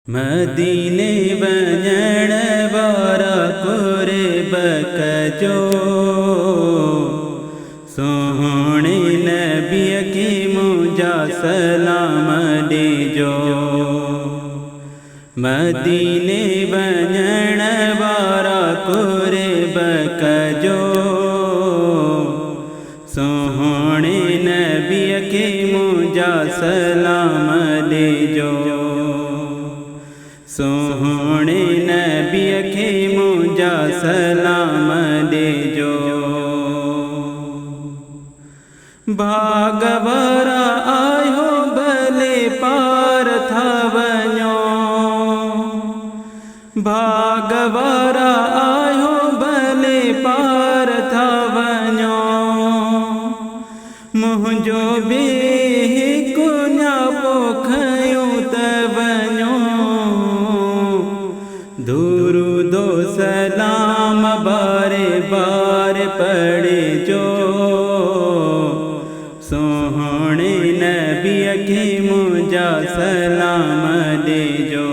मदीने वञण वारा कुर्ब कजो, सोहणे नबीअ खे मुंहिंजा सलाम ॾिजो। मदीने वञण वारा कुर्ब कजो, सोहणे नबीअ खे मुंहिंजा सलाम ॾिजो। सोहणे नबीअ खे मुंहिंजा सलाम ॾिजो। भाग वारा आयो भले पार था वञो, भाग वारा आयो भले पार था वञो। मुंहिंजो बि हिकु न्यापो खयूं त वञो, दुरूदो सलाम बारे बार पढ़जो। सोहणे नबीअ खे मुंहिंजा सलाम ॾिजो।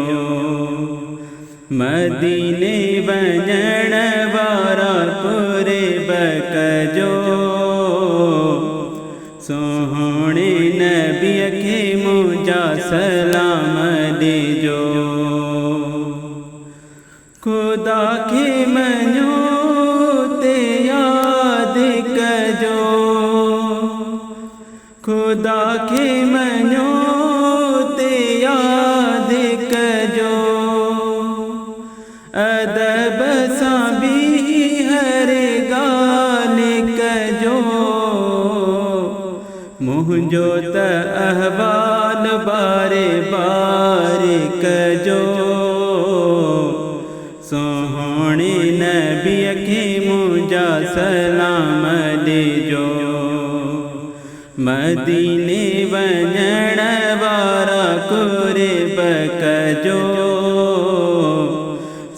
मदीने वञण वारा कुर्ब कजो, सोहणे नबीअ खे मुंहिंजा सलाम ॾिजो। खुदा खे मञो ते यादि कजो, खुदा खे मञो ते यादि कजो। अदब सां बि हर ॻाल्हि कजो, मुंहिंजो त अहवाल बारे बार कजो। सोहणे नबीअ खे मुंहिंजा सलाम ॾिजो। मदीने वञण वारा कुर्ब कजो,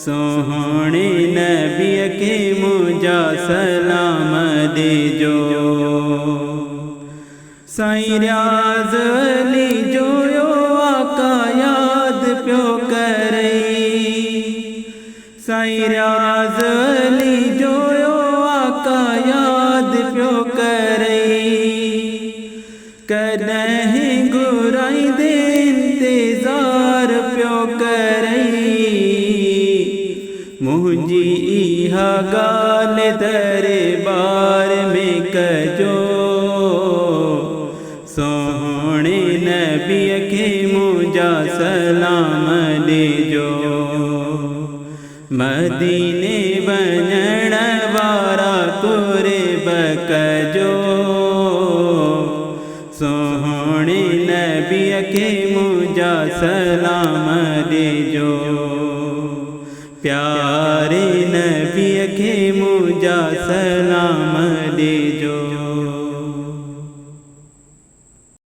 सोहणे नबीअ खे मुंहिंजा सलाम ॾिजो। साईं रियाज़ अली जोयो आका यादि पियो करई, साईं रियाज़ अली जोयो आका यादि पियो करई। कॾहिं घुराईंदे इंतज़ार पियो करई, मुंहिंजी इहा ॻाल्हि दरबार में कजो। सोहणे नबीअ खे मुंहिंजा सलाम ॾिजो। मदीने वञण वारा कुर्ब कजो, सोहणे नबीअ खे मुंहिंजा सलाम ॾिजो। प्यारे नबीअ खे मुंहिंजा सलाम